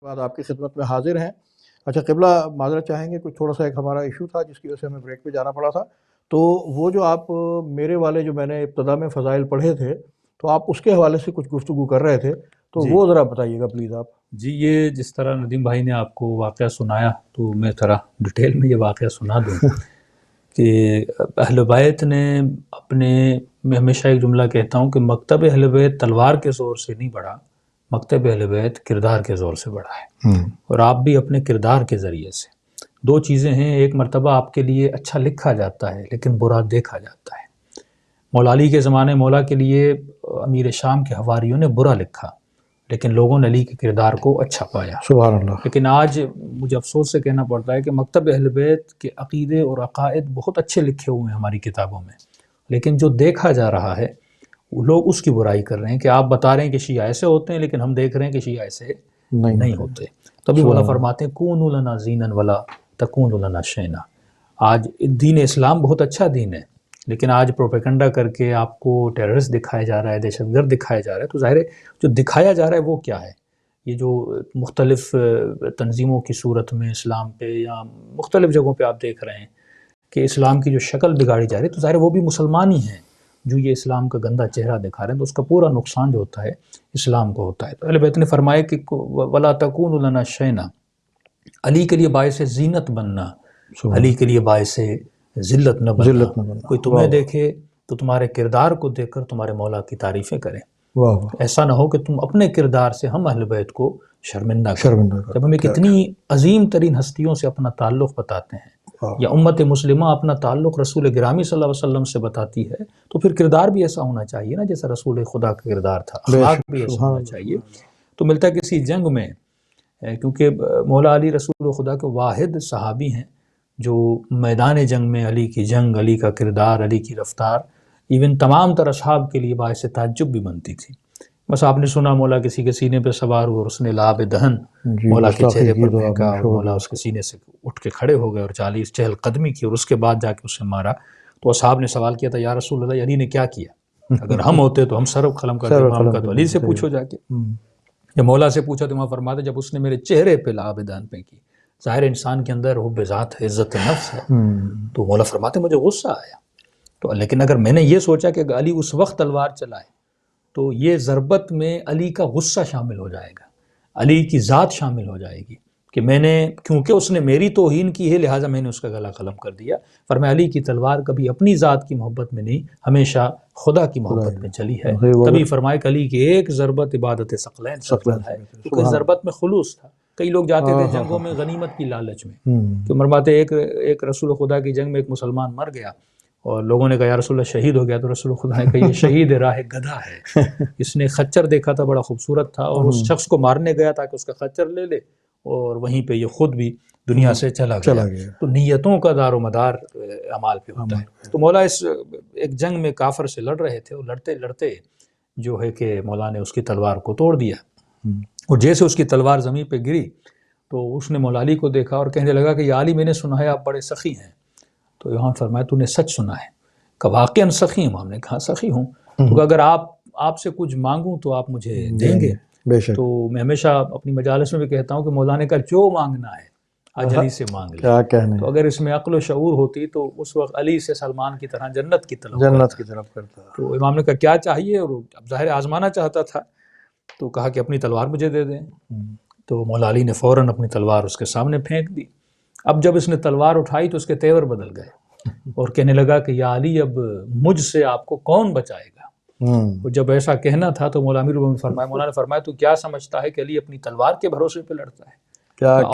بعد آپ کی خدمت میں حاضر ہیں۔ اچھا قبلہ معذرت چاہیں گے، کچھ تھوڑا سا ایک ہمارا ایشو تھا جس کی وجہ سے ہمیں بریک پہ جانا پڑا تھا، تو وہ جو آپ میرے والے جو میں نے ابتدا میں فضائل پڑھے تھے تو آپ اس کے حوالے سے کچھ گفتگو کر رہے تھے، تو جی وہ ذرا بتائیے گا پلیز آپ۔ جی، یہ جس طرح ندیم بھائی نے آپ کو واقعہ سنایا تو میں ذرا ڈیٹیل میں یہ واقعہ سنا دوں کہ اہل بیت نے اپنے، میں ہمیشہ ایک جملہ کہتا ہوں کہ مکتب اہل بیت تلوار کے زور سے نہیں بڑھا، مکتب اہل بیت کردار کے زور سے بڑھا ہے، اور آپ بھی اپنے کردار کے ذریعے سے۔ دو چیزیں ہیں، ایک مرتبہ آپ کے لیے اچھا لکھا جاتا ہے لیکن برا دیکھا جاتا ہے۔ مولا علی کے زمانے مولا کے لیے امیر شام کے حواریوں نے برا لکھا لیکن لوگوں نے علی کے کردار کو اچھا پایا۔ سبحان اللہ۔ لیکن آج مجھے افسوس سے کہنا پڑتا ہے کہ مکتب اہل بیت کے عقیدے اور عقائد بہت اچھے لکھے ہوئے ہیں ہماری کتابوں میں، لیکن جو دیکھا جا رہا ہے وہ لوگ اس کی برائی کر رہے ہیں کہ آپ بتا رہے ہیں کہ شیعہ ایسے ہوتے ہیں لیکن ہم دیکھ رہے ہیں کہ شیعہ ایسے نہیں ہوتے۔ تبھی مولا فرماتے ہیں کونوا لنا زینا ولا تکونوا لنا شینا۔ آج دین اسلام بہت اچھا دین ہے لیکن آج پروپیگنڈا کر کے آپ کو ٹیررسٹ دکھایا جا رہا ہے، دہشت گرد دکھایا جا رہا ہے، تو ظاہر ہے جو دکھایا جا رہا ہے وہ کیا ہے؟ یہ جو مختلف تنظیموں کی صورت میں اسلام پہ یا مختلف جگہوں پہ آپ دیکھ رہے ہیں کہ اسلام کی جو شکل بگاڑی جا رہی ہے، تو ظاہر ہے وہ بھی مسلمان ہی ہیں جو یہ اسلام کا گندہ چہرہ دکھا رہے ہیں، تو اس کا پورا نقصان جو ہوتا ہے اسلام کو ہوتا ہے۔ تو اہل بیت نے فرمایا کہ ولا تکونوا لنا شینا، علی کے لیے باعث زینت بننا، علی کے لیے باعث ذلت نہ بننا۔ کوئی تمہیں دیکھے تو تمہارے کردار کو دیکھ کر تمہارے مولا کی تعریفیں کریں، ایسا نہ ہو کہ تم اپنے کردار سے ہم اہل بیت کو شرمندہ کریں۔ جب ہم ایک اتنی عظیم ترین ہستیوں سے اپنا تعلق بتاتے ہیں یا امت مسلمہ اپنا تعلق رسول گرامی صلی اللہ علیہ وسلم سے بتاتی ہے، تو پھر کردار بھی ایسا ہونا چاہیے نا جیسا رسول خدا کا کردار تھا، اخلاق بھی ایسا ہونا چاہیے۔ تو ملتا ہے کسی جنگ میں، کیونکہ مولا علی رسول خدا کے واحد صحابی ہیں جو میدان جنگ میں علی کی جنگ، علی کا کردار، علی کی رفتار ایون تمام تر اصحاب کے لیے باعث تعجب بھی بنتی تھی۔ بس آپ نے سنا مولا کسی کے سینے پہ سوار ہوا اور اس نے لعاب دہن مولا کے چہرے پر پھینکا اور مولا اس کے سینے سے اٹھ کے کھڑے ہو گئے اور 40 چہل قدمی کی اور اس کے بعد جا کے اسے مارا۔ تو اصحاب نے سوال کیا تھا یا رسول اللہ علی نے کیا کیا؟ اگر ہم ہوتے تو ہم سر قلم کرتے، ہم کا تو علی سے پوچھو جا کے۔ جب مولا سے پوچھا تو وہاں فرماتے جب اس نے میرے چہرے پہ لعاب دہن پھینکی، ظاہر انسان کے اندر حب ذات ہے، عزت نفس ہے، تو مولا فرماتے مجھے غصہ آیا۔ تو لیکن اگر میں نے یہ سوچا کہ علی اس وقت تلوار چلائے تو یہ ضربت میں علی کا غصہ شامل ہو جائے گا، علی کی ذات شامل ہو جائے گی کہ میں نے، کیونکہ اس نے میری توہین کی ہے لہٰذا میں نے اس کا گلا قلم کر دیا۔ فرمایا علی کی تلوار کبھی اپنی ذات کی محبت میں نہیں، ہمیشہ خدا کی محبت میں چلی ہے۔ تبھی فرمایا کہ علی کی ایک ضربت عبادت ثقلین ہے، کیونکہ اس ضربت میں خلوص تھا۔ کئی لوگ جاتے تھے جنگوں میں غنیمت کی لالچ میں، کہ فرماتے ایک رسول خدا کی جنگ میں ایک مسلمان مر گیا اور لوگوں نے کہا یا رسول اللہ شہید ہو گیا، تو رسول خدا نے کہا یہ شہید راہ گدھا ہے، اس نے خچر دیکھا تھا بڑا خوبصورت تھا اور اس شخص کو مارنے گیا تاکہ اس کا خچر لے لے اور وہیں پہ یہ خود بھی دنیا سے چلا گیا۔ تو نیتوں کا دار و مدار اعمال پہ ہوتا ہے۔ تو مولا اس ایک جنگ میں کافر سے لڑ رہے تھے اور لڑتے لڑتے جو ہے کہ مولا نے اس کی تلوار کو توڑ دیا، اور جیسے اس کی تلوار زمین پہ گری تو اس نے مولا علی کو دیکھا اور کہنے لگا کہ یا علی میں نے سنا ہے آپ بڑے سخی ہیں۔ تو امام فرمایا تو نے سچ سنا ہے؟ کہ واقعاً سخی ہوں۔ امام نے کہا سخی ہوں، تو اگر آپ سے کچھ مانگوں تو آپ مجھے دیں گے؟ تو میں ہمیشہ اپنی مجالس میں بھی کہتا ہوں کہ مولانا کا جو مانگنا ہے آج علی سے مانگ لے۔ تو اگر اس میں عقل و شعور ہوتی تو اس وقت علی سے سلمان کی طرح جنت کی طرف کرتا۔ تو امام نے کہا کیا چاہیے، اور اب ظاہر آزمانا چاہتا تھا، تو کہا کہ اپنی تلوار مجھے دے دیں۔ تو مولا علی نے فوراً اپنی تلوار اس کے سامنے پھینک دی۔ اب جب اس نے تلوار اٹھائی تو اس کے تیور بدل گئے اور کہنے لگا کہ یا علی اب مجھ سے آپ کو کون بچائے گا۔ اور جب ایسا کہنا تھا تو مولا مولانا نے فرمایا تو کیا سمجھتا ہے کہ علی اپنی تلوار کے بھروسے پہ لڑتا ہے؟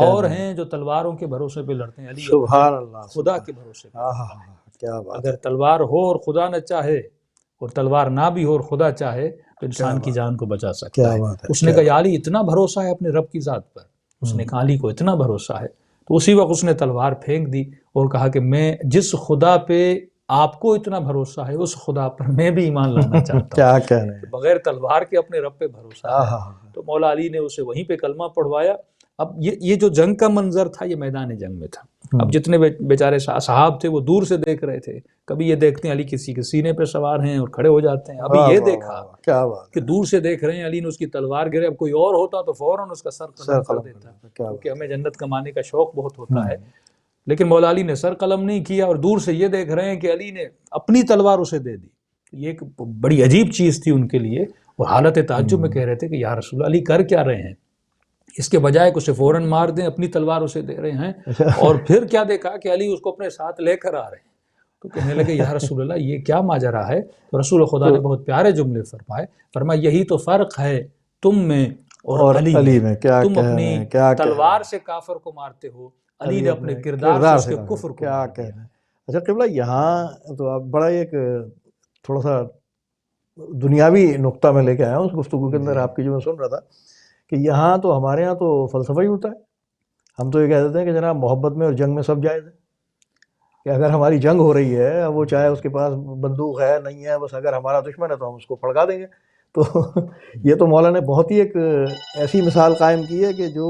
اور ہیں جو تلواروں کے بھروسے پہ لڑتے ہیں، علی سبحان اللہ خدا کے بھروسے پہ۔ اگر تلوار ہو اور خدا نہ چاہے اور تلوار نہ بھی ہو اور خدا چاہے تو انسان کی جان کو بچا سکتا ہے۔ اس نے کہا یا علی اتنا بھروسہ ہے اپنے رب کی ذات پر؟ اس نے کہا علی کو اتنا بھروسہ ہے۔ تو اسی وقت اس نے تلوار پھینک دی اور کہا کہ میں جس خدا پہ آپ کو اتنا بھروسہ ہے اس خدا پر میں بھی ایمان لانا چاہتا ہوں۔ کیا کہہ رہے ہیں، بغیر تلوار کے اپنے رب پہ بھروسہ ہے۔ تو مولا علی نے اسے وہیں پہ کلمہ پڑھوایا اب یہ جو جنگ کا منظر تھا یہ میدان جنگ میں تھا. اب جتنے بیچارے صحاب تھے وہ دور سے دیکھ رہے تھے. کبھی یہ دیکھتے ہیں علی کسی کے سینے پہ سوار ہیں اور کھڑے ہو جاتے ہیں. ابھی یہ دیکھا کیا بات کہ دور سے دیکھ رہے ہیں علی نے اس کی تلوار گرے. اب کوئی اور ہوتا تو فوراً اس کا سر قلم کر دیتا, کیونکہ ہمیں جنت کمانے کا شوق بہت ہوتا ہے. لیکن مولا علی نے سر قلم نہیں کیا اور دور سے یہ دیکھ رہے ہیں کہ علی نے اپنی تلوار اسے دے دی. یہ ایک بڑی عجیب چیز تھی ان کے لیے, اور حالت تعجب میں کہہ رہے تھے کہ یا رسول اللہ علی کر کیا رہے ہیں, اس کے بجائے کہ اسے فوراً مار دیں اپنی تلوار اسے دے رہے ہیں. اور پھر کیا دیکھا کہ علی اس کو اپنے ساتھ لے کر آ رہے ہیں. تو کہنے لگے یا رسول اللہ یہ کیا ماجرا ہے. تو رسول خدا نے بہت پیارے جملے فرمایا یہی تو فرق ہے تم میں اور علی میں. تم اپنی تلوار سے کافر کو مارتے ہو, علی نے اپنے کردار سے اس کے کفر کو کیا کہنا ہے. اچھا قبلہ یہاں تو آپ بڑا ایک تھوڑا سا دنیاوی نقطہ میں لے کے آیا ہوں اس گفتگو کے اندر آپ کی, جو میں سن رہا تھا کہ یہاں تو ہمارے یہاں تو فلسفہ ہی ہوتا ہے. ہم تو یہ کہہ دیتے ہیں کہ جناب محبت میں اور جنگ میں سب جائز ہے, کہ اگر ہماری جنگ ہو رہی ہے وہ چاہے اس کے پاس بندوق ہے نہیں ہے, بس اگر ہمارا دشمن ہے تو ہم اس کو پھڑکا دیں گے. تو یہ تو مولانا نے بہت ہی ایک ایسی مثال قائم کی ہے کہ جو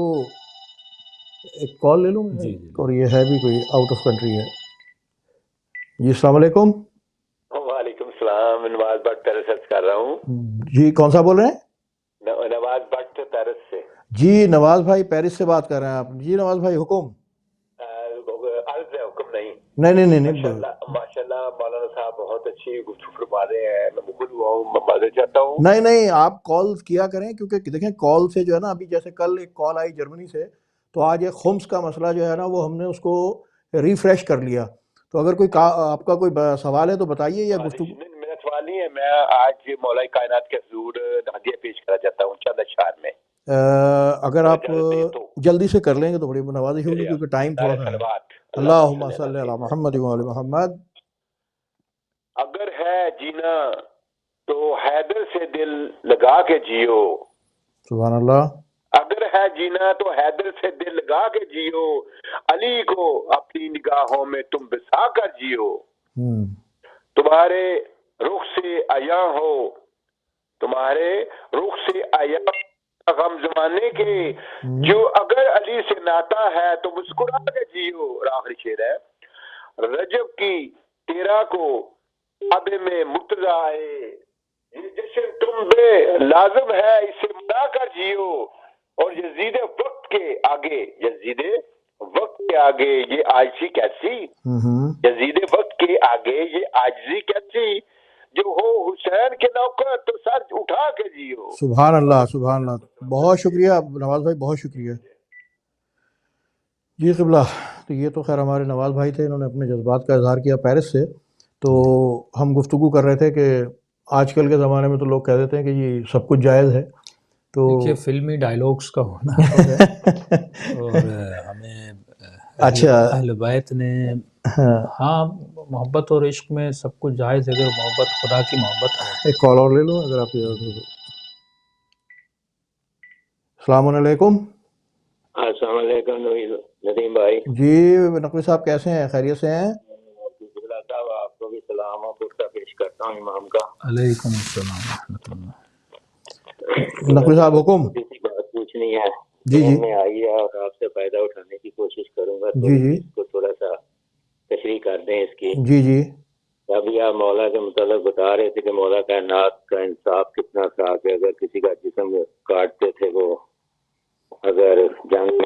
ایک کال لے لوں میں, اور یہ ہے بھی کوئی آؤٹ آف کنٹری ہے. جی السلام علیکم. وعلیکم السلام, نواز بٹ پیرس سے کر رہا ہوں. جی کون سا بول رہے ہیں؟ نواز بٹ پیرس سے. جی نواز بھائی پیرس سے بات کر رہے ہیں آپ. جی نواز بھائی حکم. عرض ہے, حکم نہیں. نہیں ماشاء اللہ مولانا صاحب بہت اچھی گفتگو فرما رہے ہیں. میں مغل ہوا ہوں, میں معذرت چاہتا ہوں. نہیں آپ کال کیا کریں, کیونکہ دیکھیں کال سے جو ہے نا, ابھی جیسے کل ایک کال آئی جرمنی سے, تو آج ایک خمس کا مسئلہ جو ہے نا وہ ہم نے اس کو ریفریش کر لیا. تو اگر کوئی آپ کا کوئی سوال ہے تو بتائیے. یا گفتگو میرا سوال نہیں ہے, میں آج مولا کائنات کے حضور ہدیہ پیش کرنا چاہتا ہوں چند اشعار میں. اگر آپ جلدی سے کر لیں گے تو بڑی نوازش ہوگی, کیونکہ ٹائم تھوڑا سا ہے. اللہم صلی علی محمد و علی محمد. اگر ہے جینا تو حیدر سے دل لگا کے جیو. سبحان اللہ. اگر ہے جینا تو حیدر سے دل لگا کے جیو, علی کو اپنی نگاہوں میں تم بسا کر جیو. تمہارے رخ سے عیاں ہو, تمہارے رخ سے عیاں غم زمانے کے, جو اگر علی سے ناتا ہے تو مسکرا کے جیو. اور آخری شعر ہے, رجب کی تیرا کو اب میں مرتضی آئے, یہ جشن تم بے لازم ہے اسے منا کر جیو. اور یزید وقت کے آگے, یزید وقت کے آگے یہ عاجزی کیسی, یزید وقت کے آگے یہ عاجزی کیسی, جو ہو حسین کے نوکر تو سر اٹھا کے جیو. سبحان اللہ سبحان اللہ. بہت شکریہ نواز بھائی, بہت شکریہ. جی قبلہ, تو یہ تو خیر ہمارے نواز بھائی تھے, انہوں نے اپنے جذبات کا اظہار کیا پیرس سے. تو ہم گفتگو کر رہے تھے کہ آج کل کے زمانے میں تو لوگ کہہ دیتے ہیں کہ یہ سب کچھ جائز ہے. تو دیکھیے فلمی ڈائلاگس کا ہونا اور ہمیں اچھا اہل بیت نے, ہاں محبت اور عشق میں سب کچھ جائز ہے اگر محبت خدا کی محبت ہے. ایک کال اور لے لوں اگر آپ اجازت ہو. السلام علیکم. السلام علیکم ندیم بھائی. جی نقوی صاحب کیسے ہیں, خیریت سے ہیں؟ صاحب آپ کو بھی سلام اور خطبہ پیش کرتا ہوں امام کا. علیکم السلام ورحمۃ اللہ. نقوی صاحب حکم. کسی بات پوچھنی ہے, جی میں آئی ہے اور آپ سے فائدہ اٹھانے کی کوشش کروں گا. جی اس کو تھوڑا سا تشریح کر دیں اس کی. جی ابھی آپ مولا کے متعلق بتا رہے تھے کہ مولا کائنات کا انصاف کتنا تھا کہ اگر کسی کا جسم کاٹتے تھے, وہ اگر جنگ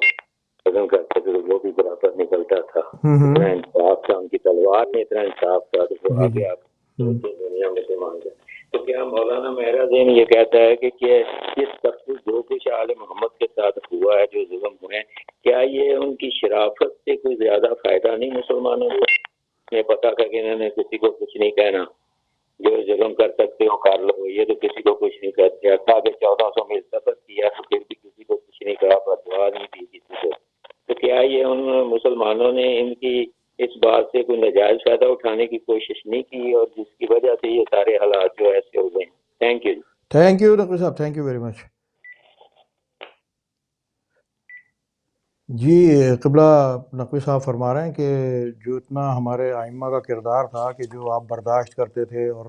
ختم کرتے تھے تو وہ بھی برابر نکلتا تھا. اتنا انصاف تھا, ان کی تلوار میں اتنا انصاف تھا. تو وہ آگے آپ دنیا میں سے مانگے. تو کیا مولانا مہرازین یہ کہتا ہے کہ یہ سب کچھ جو کچھ آل محمد کے ساتھ ہوا ہے, جو ظلم ہوئے, کیا یہ ان کی شرافت سے کوئی زیادہ فائدہ نہیں مسلمانوں کو؟ یہ پتا تھا کہ انہوں نے کسی کو کچھ نہیں کہنا, جو ظلم کر سکتے ہو کر لو, یہ تو کسی کو کچھ نہیں کرتے. تھا کہ 1400 میں سفر کیا تو پھر بھی کسی کو کچھ نہیں کہا, پر دعا نہیں دی کسی کو. تو کیا یہ ان مسلمانوں نے ان کی اس بات سے کوئی ناجائز فائدہ اٹھانے کی کوشش نہیں کی, اور جس کی وجہ سے یہ سارے حالات جو ایسے ہو گئے ہیں؟ تھینک یو نقوی صاحب, تھینک یو ویری مچ. جی قبلہ نقوی صاحب فرما رہے ہیں کہ جو اتنا ہمارے ائمہ کا کردار تھا کہ جو آپ برداشت کرتے تھے, اور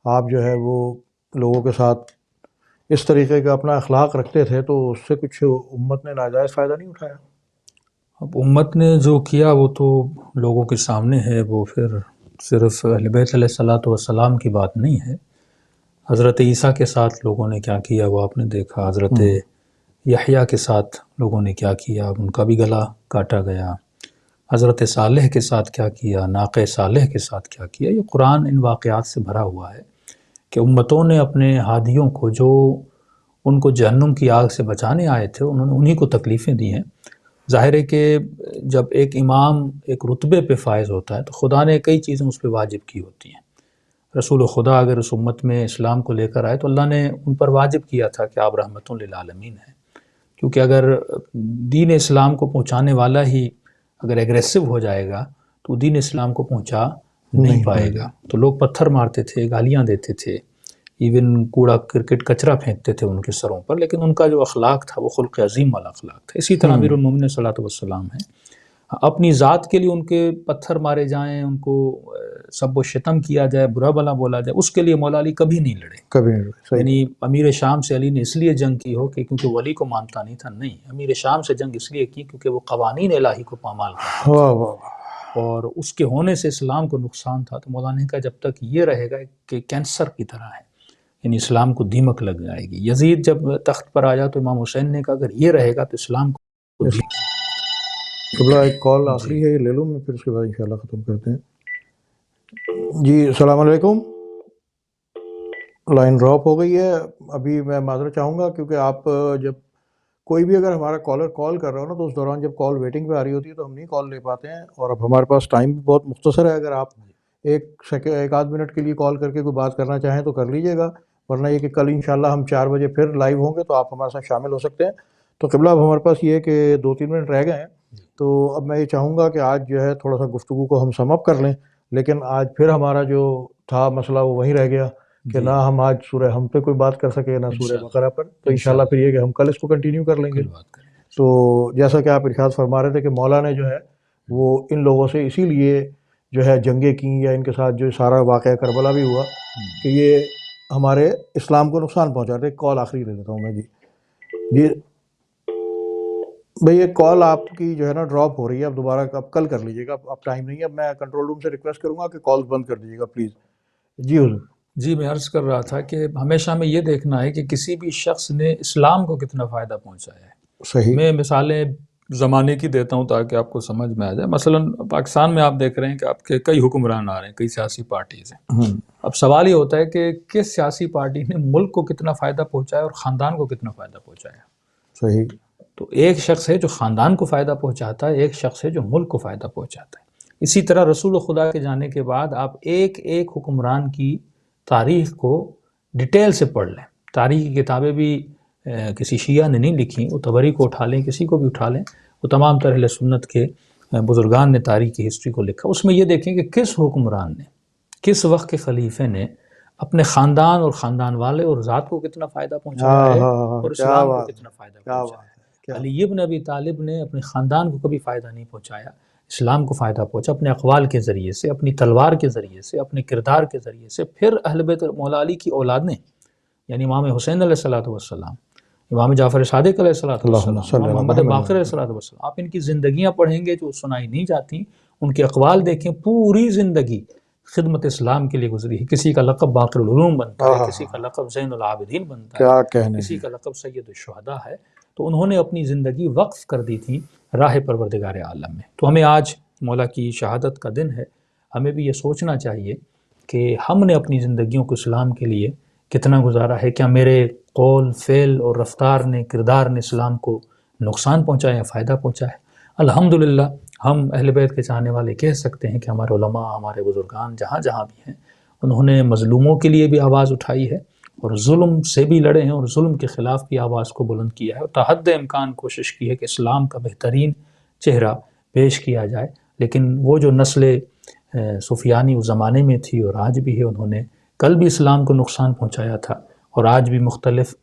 آپ جو ہے وہ لوگوں کے ساتھ اس طریقے کا اپنا اخلاق رکھتے تھے تو اس سے کچھ امت نے ناجائز فائدہ نہیں اٹھایا؟ اب امت نے جو کیا وہ تو لوگوں کے سامنے ہے، وہ پھر صرف اہل بیت علیہ الصلوۃ والسلام کی بات نہیں ہے. حضرت عیسیٰ کے ساتھ لوگوں نے کیا کیا وہ آپ نے دیکھا، حضرت یحییٰ کے ساتھ لوگوں نے کیا کیا، ان کا بھی گلا کاٹا گیا. حضرت صالح کے ساتھ کیا کیا، ناقہ صالح کے ساتھ کیا کیا. یہ قرآن ان واقعات سے بھرا ہوا ہے کہ امتوں نے اپنے ہادیوں کو، جو ان کو جہنم کی آگ سے بچانے آئے تھے، انہوں نے انہی کو تکلیفیں دی ہیں. ظاہر ہے کہ جب ایک امام ایک رتبے پہ فائز ہوتا ہے تو خدا نے کئی چیزیں اس پہ واجب کی ہوتی ہیں. رسول خدا اگر اس امت میں اسلام کو لے کر آئے تو اللہ نے ان پر واجب کیا تھا کہ آپ رحمتوں للعالمین ہیں، کیونکہ اگر دین اسلام کو پہنچانے والا ہی اگر ایگریسو ہو جائے گا تو دین اسلام کو پہنچا نہیں پائے گا. تو لوگ پتھر مارتے تھے، گالیاں دیتے تھے، ایون کوڑا کرکٹ کچرا پھینکتے تھے ان کے سروں پر، لیکن ان کا جو اخلاق تھا وہ خلق عظیم والا اخلاق تھا. اسی طرح امیر المومنین صلی اللہ علیہ وسلم ہیں، اپنی ذات کے لیے ان کے پتھر مارے جائیں، ان کو سب و شتم کیا جائے، برا بلا بولا جائے، اس کے لیے مولا علی کبھی نہیں لڑے. کبھی نہیں لڑے. یعنی امیر شام سے علی نے اس لیے جنگ کی ہو کہ کیونکہ ولی کو مانتا نہیں تھا، نہیں، امیر شام سے جنگ اس لیے کی کیونکہ وہ قوانین الہی کو پامال کرتا واہ واہ واہ. اور اس کے ہونے سے اسلام کو نقصان تھا. تو مولانا نے کہا جب تک یہ رہے گا کہ کینسر کی طرح ہے، یعنی اسلام کو دیمک لگ جائے گی. یزید جب تخت پر آیا تو امام حسین نے کہا اگر یہ رہے گا تو اسلام کو قبلہ ایک کال آخری ہے، یہ لے لوں میں، پھر اس کے بعد انشاءاللہ ختم کرتے ہیں. جی السلام علیکم. لائن ڈراپ ہو گئی ہے. ابھی میں معذرت چاہوں گا کیونکہ آپ جب کوئی بھی اگر ہمارا کالر کال کر رہا ہو نا تو اس دوران جب کال ویٹنگ پہ آ رہی ہوتی ہے تو ہم نہیں کال لے پاتے ہیں، اور اب ہمارے پاس ٹائم بھی بہت مختصر ہے. اگر آپ ایک آدھ منٹ کے لیے کال کر کے کوئی بات کرنا چاہیں تو کر لیجیے گا، ورنہ یہ کہ کل انشاءاللہ ہم 4 بجے پھر لائیو ہوں گے تو آپ ہمارے ساتھ شامل ہو سکتے ہیں. تو قبلہ اب ہمارے پاس یہ ہے کہ 2-3 منٹ رہ گئے ہیں، تو اب میں یہ چاہوں گا کہ آج جو ہے تھوڑا سا گفتگو کو ہم سم اپ کر لیں. لیکن آج پھر ہمارا جو تھا مسئلہ وہ وہیں رہ گیا کہ نہ ہم آج سورہ ہم پہ کوئی بات کر سکے نہ سورہ بقرہ پر. تو انشاءاللہ پھر یہ کہ ہم کل اس کو کنٹینیو کر لیں گے. تو جیسا کہ آپ ارشاد فرما رہے تھے کہ مولا نے جو ہے وہ ان لوگوں سے اسی لیے جو ہے جنگیں کیں، یا ان کے ساتھ جو سارا واقعہ کربلا بھی ہوا کہ یہ ہمارے اسلام کو نقصان پہنچا رہے. کال آخری لے لیتا ہوں میں. جی بھئی ایک کال آپ کی جو ہے نا ڈراپ ہو رہی ہے، اب دوبارہ اب کل کر لیجیے گا، اب ٹائم نہیں ہے. اب میں کنٹرول روم سے ریکویسٹ کروں گا کہ کالز بند کر دیجیے گا پلیز. جی حضور. جی میں عرض کر رہا تھا کہ ہمیشہ میں یہ دیکھنا ہے کہ کسی بھی شخص نے اسلام کو کتنا فائدہ پہنچایا ہے. صحیح. میں مثالیں زمانے کی دیتا ہوں تاکہ آپ کو سمجھ میں آ جائے. مثلا پاکستان میں آپ دیکھ رہے ہیں کہ آپ کے کئی حکمران آ رہے ہیں، کئی سیاسی پارٹیز ہیں. اب سوال یہ ہوتا ہے کہ کس سیاسی پارٹی نے ملک کو کتنا فائدہ پہنچایا اور خاندان کو کتنا فائدہ پہنچایا. صحیح. تو ایک شخص ہے جو خاندان کو فائدہ پہنچاتا ہے، ایک شخص ہے جو ملک کو فائدہ پہنچاتا ہے. اسی طرح رسول خدا کے جانے کے بعد آپ ایک ایک حکمران کی تاریخ کو ڈیٹیل سے پڑھ لیں. تاریخ کی کتابیں بھی کسی شیعہ نے نہیں لکھی، وہ طبری کو اٹھا لیں، کسی کو بھی اٹھا لیں، وہ تمام طرح اہل سنت کے بزرگان نے تاریخ کی ہسٹری کو لکھا. اس میں یہ دیکھیں کہ کس حکمران نے، کس وقت کے خلیفے نے اپنے خاندان اور خاندان والے اور ذات کو کتنا فائدہ پہنچایا ہے اور اسلام کو کتنا فائدہ پہنچایا ہے. علی ابن ابی طالب نے اپنے خاندان کو کبھی فائدہ نہیں پہنچایا، اسلام کو فائدہ پہنچا اپنے اقوال کے ذریعے سے، اپنی تلوار کے ذریعے سے، اپنے کردار کے ذریعے سے. پھر اہل بیت مولا علی کی اولاد نے، یعنی امام حسین علیہ الصلوۃ والسلام، امام جعفر صادق علیہ الصلوۃ والسلام، امام محمد باقر علیہ الصلوۃ والسلام، آپ ان کی زندگیاں پڑھیں گے جو سنائی نہیں جاتی. ان کے اقوال دیکھیں، پوری زندگی خدمت اسلام کے لیے گزری ہے. کسی کا لقب باقر العلوم بنتا ہے، کسی کا لقب زین العابدین بنتا ہے، کسی کا لقب سید الشہداء ہے. تو انہوں نے اپنی زندگی وقف کر دی تھی راہ پروردگار عالم میں. تو ہمیں آج مولا کی شہادت کا دن ہے، ہمیں بھی یہ سوچنا چاہیے کہ ہم نے اپنی زندگیوں کو اسلام کے لیے کتنا گزارا ہے. کیا میرے قول، فعل اور رفتار نے، کردار نے اسلام کو نقصان پہنچایا یا فائدہ پہنچایا ہے؟ الحمدللہ ہم اہل بیت کے چاہنے والے کہہ سکتے ہیں کہ ہمارے علماء، ہمارے بزرگان جہاں جہاں بھی ہیں، انہوں نے مظلوموں کے لیے بھی آواز اٹھائی ہے اور ظلم سے بھی لڑے ہیں اور ظلم کے خلاف بھی آواز کو بلند کیا ہے، اور تحد امکان کوشش کی ہے کہ اسلام کا بہترین چہرہ پیش کیا جائے. لیکن وہ جو نسل سفیانی اس زمانے میں تھی اور آج بھی ہے، انہوں نے کل بھی اسلام کو نقصان پہنچایا تھا، اور آج بھی مختلف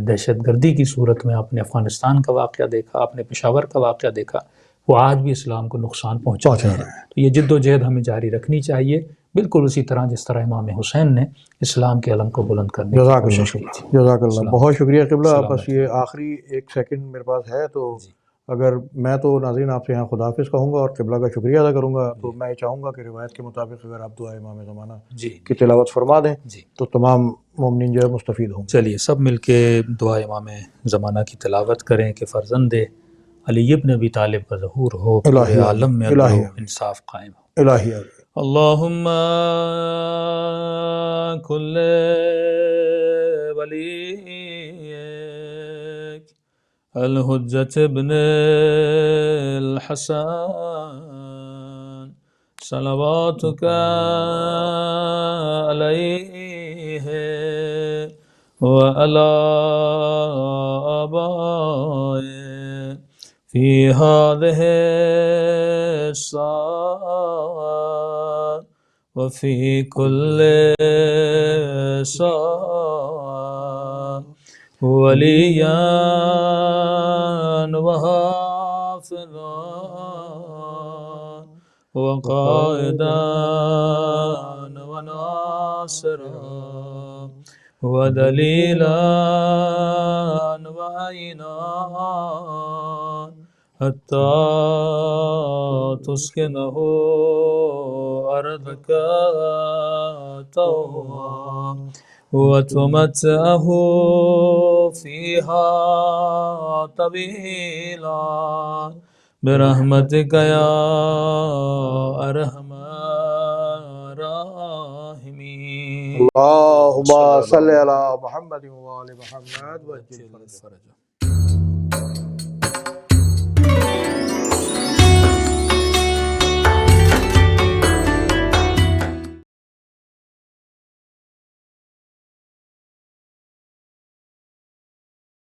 دہشت گردی کی صورت میں آپ نے افغانستان کا واقعہ دیکھا، آپ نے پشاور کا واقعہ دیکھا، وہ آج بھی اسلام کو نقصان پہنچا رہے ہیں. تو یہ جد و جہد ہمیں جاری رکھنی چاہیے. بالکل اسی طرح جس طرح امام حسین نے اسلام کے علم کو بلند کرنے کی جزاک کوشش اللہ کی تھی. جزاک اللہ بہت شکریہ قبلہ. سلامت. بس یہ آخری 1 سیکنڈ میرے پاس ہے تو جی. اگر میں تو ناظرین آپ سے یہاں خداحافظ کہوں گا اور قبلہ کا شکریہ ادا کروں گا. تو میں چاہوں گا کہ روایت کے مطابق اگر آپ دعا امام زمانہ جی کی تلاوت فرما دیں جی تو تمام مومنین جو ہے مستفید ہوں گے. چلیے سب مل کے دعا امام زمانہ کی تلاوت کریں کہ فرزند علی ابن ابی طالب کا ظہور ہو، پورے الہی عالم میں عدل و انصاف قائم ہو. الہی آمین. اللہم کل ولیک الحجت ابن الحسن صلواتک علیہ وعلی آبائه فی هذه الساعة وفي كل ساعة وليا وحافظا وقائدا وناصرا ودليلا وعينا حتى تسكنه أرضك طوعا وتمتعه فيها طويلا برحمتك يا أرحم الراحمين. اللہم صلی علی محمد و آل محمد وعجل فرجہ.